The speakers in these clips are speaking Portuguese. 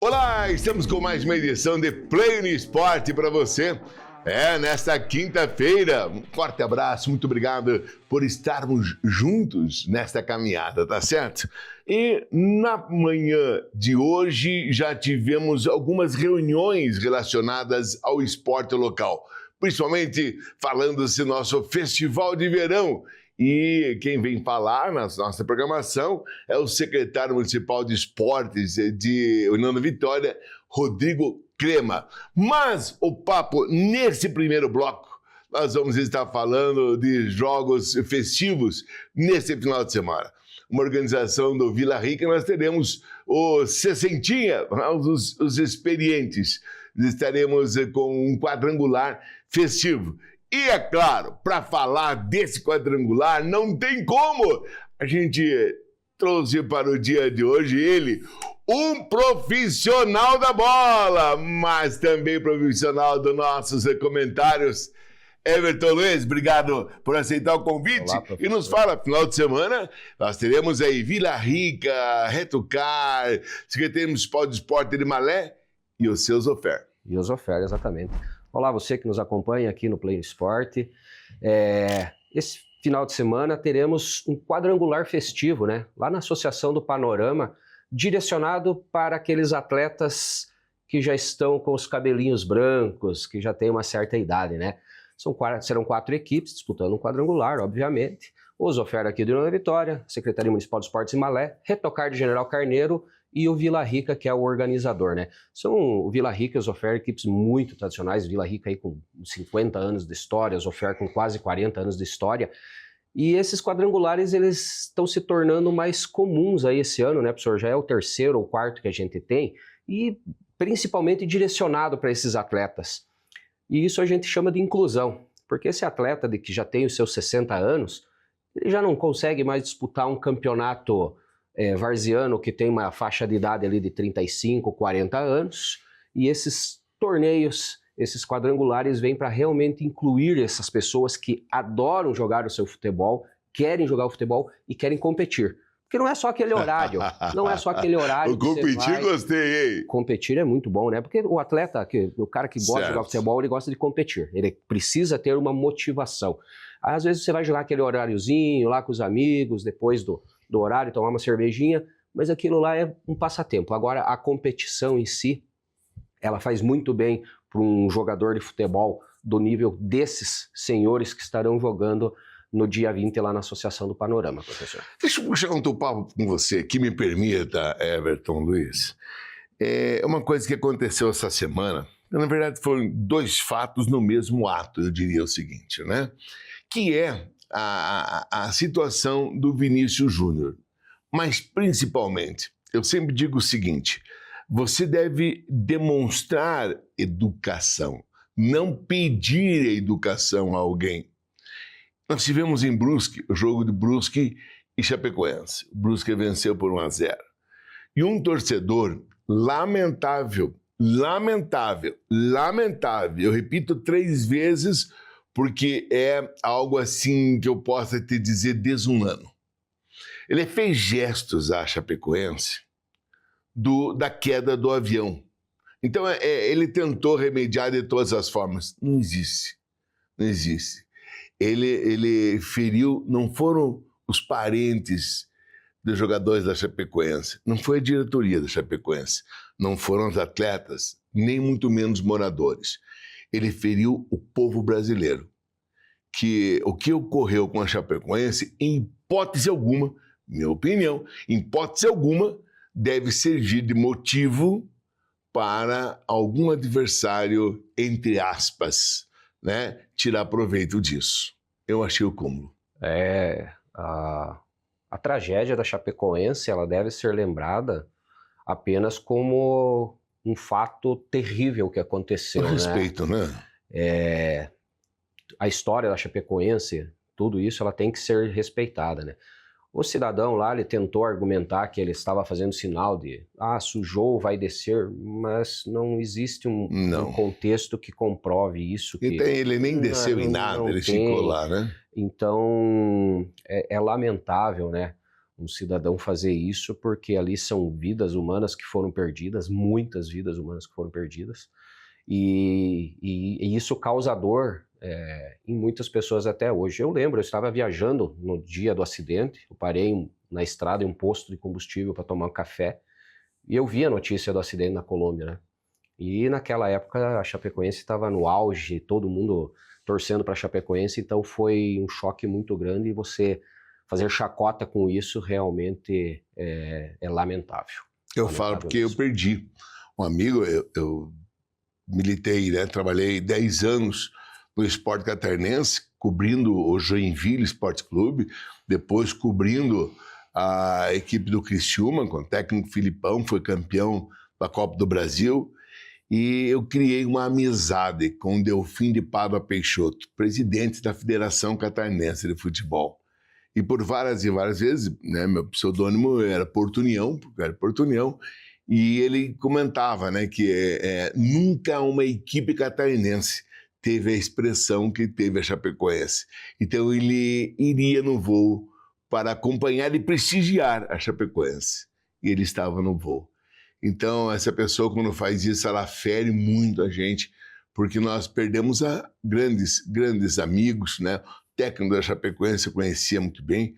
Olá, estamos com mais uma edição de Play no Esporte para você. Nesta quinta-feira. Um forte abraço, muito obrigado por estarmos juntos nesta caminhada, tá certo? E na manhã de hoje já tivemos algumas reuniões relacionadas ao esporte local, principalmente falando-se nosso Festival de Verão. E quem vem falar na nossa programação é o secretário municipal de esportes de União da Vitória, Rodrigo Crema. Mas o papo nesse primeiro bloco, nós vamos estar falando de jogos festivos nesse final de semana. Uma organização do Vila Rica, nós teremos o Sessentinha, os experientes. Estaremos com um quadrangular festivo. E é claro, para falar desse quadrangular, não tem como. A gente trouxe para o dia de hoje ele, um profissional da bola, mas também profissional dos nossos comentários. Everton Luiz, obrigado por aceitar o convite. Olá, e nos fala, final de semana, nós teremos aí Vila Rica, Retocar, Secretaria Municipal de Esporte de Malé e o seu Zofer. E o Zofer, exatamente. Olá, você que nos acompanha aqui no Play no Esporte. Esse final de semana teremos um quadrangular festivo, né? Lá na Associação do Panorama, direcionado para aqueles atletas que já estão com os cabelinhos brancos, que já têm uma certa idade, né? Serão 4 equipes disputando um quadrangular, obviamente. O Zofer aqui do União da Vitória, Secretaria Municipal de Esportes em Malé, Retocar de General Carneiro e o Vila Rica, que é o organizador, né? São o Vila Rica e o Zofer, equipes muito tradicionais, Vila Rica aí com 50 anos de história, o Zofer com quase 40 anos de história. E esses quadrangulares, eles estão se tornando mais comuns aí esse ano, né, professor? Já é o 3º ou 4º que a gente tem, e principalmente direcionado para esses atletas. E isso a gente chama de inclusão, porque esse atleta que já tem os seus 60 anos, ele já não consegue mais disputar um campeonato varziano que tem uma faixa de idade ali de 35, 40 anos, e esses torneios, esses quadrangulares vêm para realmente incluir essas pessoas que adoram jogar o seu futebol, querem jogar o futebol e querem competir. Porque não é só aquele horário, não é só aquele horário. O competir gostei, hein? Competir é muito bom, né? Porque o atleta, o cara que gosta de jogar futebol, ele gosta de competir. Ele precisa ter uma motivação. Às vezes você vai jogar aquele horáriozinho lá com os amigos, depois do horário, tomar uma cervejinha, mas aquilo lá é um passatempo. Agora, a competição em si, ela faz muito bem para um jogador de futebol do nível desses senhores que estarão jogando no dia 20 lá na Associação do Panorama, professor. Deixa eu puxar um papo com você, que me permita, Everton Luiz. É uma coisa que aconteceu essa semana, na verdade foram 2 fatos no mesmo ato, eu diria o seguinte, né? Que é a situação do Vinícius Júnior. Mas, principalmente, eu sempre digo o seguinte, você deve demonstrar educação, não pedir educação a alguém. Nós tivemos em Brusque, o jogo de Brusque e Chapecoense. O Brusque venceu por 1-0. E um torcedor lamentável, eu repito 3 vezes, porque é algo assim que eu possa te dizer desumano. Ele fez gestos à Chapecoense da queda do avião. Então ele tentou remediar de todas as formas. Não existe. Ele feriu, não foram os parentes dos jogadores da Chapecoense, não foi a diretoria da Chapecoense, não foram os atletas, nem muito menos moradores. Ele feriu o povo brasileiro. O que ocorreu com a Chapecoense, em hipótese alguma, minha opinião, em hipótese alguma, deve servir de motivo para algum adversário, entre aspas, né, tirar proveito disso. Eu achei o cúmulo. A tragédia da Chapecoense, ela deve ser lembrada apenas como um fato terrível que aconteceu. Com respeito, né? A história da Chapecoense, tudo isso, ela tem que ser respeitada, né? O cidadão lá, ele tentou argumentar que ele estava fazendo sinal de sujou, vai descer, mas não existe um contexto que comprove isso. Ele nem desceu em nada, ele ficou lá, né? Então, é lamentável, né? um cidadão fazer isso, porque ali são vidas humanas que foram perdidas, muitas vidas humanas que foram perdidas, e isso causa dor em muitas pessoas até hoje. Eu lembro, eu estava viajando no dia do acidente, eu parei na estrada em um posto de combustível para tomar um café, e eu vi a notícia do acidente na Colômbia, né? E naquela época a Chapecoense estava no auge, todo mundo torcendo para a Chapecoense, então foi um choque muito grande, e você fazer chacota com isso realmente é lamentável. Eu falo porque eu perdi um amigo, eu militei, né, trabalhei 10 anos no Sport Catarinense, cobrindo o Joinville Esporte Clube, depois cobrindo a equipe do Criciúma, com o técnico Filipão, foi campeão da Copa do Brasil, e eu criei uma amizade com o Delfim de Pádua Peixoto, presidente da Federação Catarinense de Futebol. E por várias e várias vezes, né, meu pseudônimo era Portunião, porque era Portunião, e ele comentava, né, que nunca uma equipe catarinense teve a expressão que teve a Chapecoense. Então ele iria no voo para acompanhar e prestigiar a Chapecoense. E ele estava no voo. Então essa pessoa, quando faz isso, ela fere muito a gente, porque nós perdemos grandes amigos, né? Técnico da Chapecoense eu conhecia muito bem,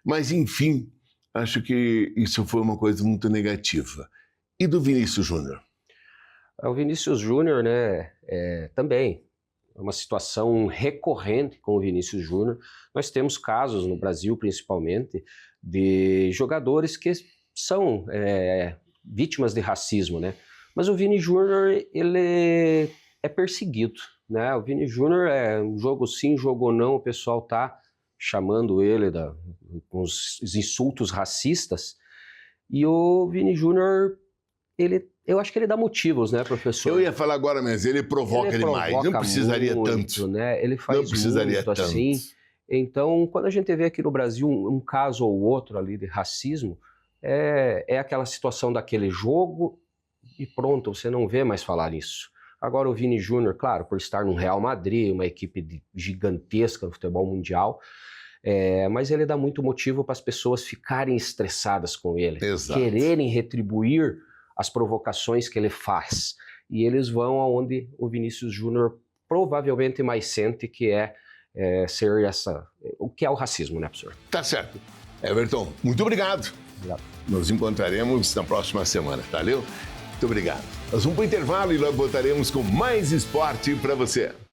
mas enfim, acho que isso foi uma coisa muito negativa. E do Vinícius Júnior? O Vinícius Júnior, né, também é uma situação recorrente com o Vinícius Júnior. Nós temos casos no Brasil, principalmente, de jogadores que são vítimas de racismo, né? Mas o Vini Júnior, ele é perseguido, né? O Vini Júnior um jogo sim, jogo não, o pessoal tá chamando ele com os insultos racistas, e o Vini Júnior, eu acho que ele dá motivos, né, professor? Eu ia falar agora, mas ele provoca demais, não precisaria muito, tanto. Né? Ele faz não precisaria muito tanto. assim. Então, quando a gente vê aqui no Brasil um caso ou outro ali de racismo, é aquela situação daquele jogo e pronto, você não vê mais falar isso. Agora o Vini Júnior, claro, por estar no Real Madrid, uma equipe gigantesca no futebol mundial, mas ele dá muito motivo para as pessoas ficarem estressadas com ele, Exato. Quererem retribuir as provocações que ele faz. E eles vão aonde o Vinícius Júnior provavelmente mais sente, que ser o que é o racismo, né, professor? Tá certo. Everton, muito obrigado. Obrigado. Nos encontraremos na próxima semana, valeu? Muito obrigado. Nós vamos para o intervalo e logo voltaremos com mais esporte para você.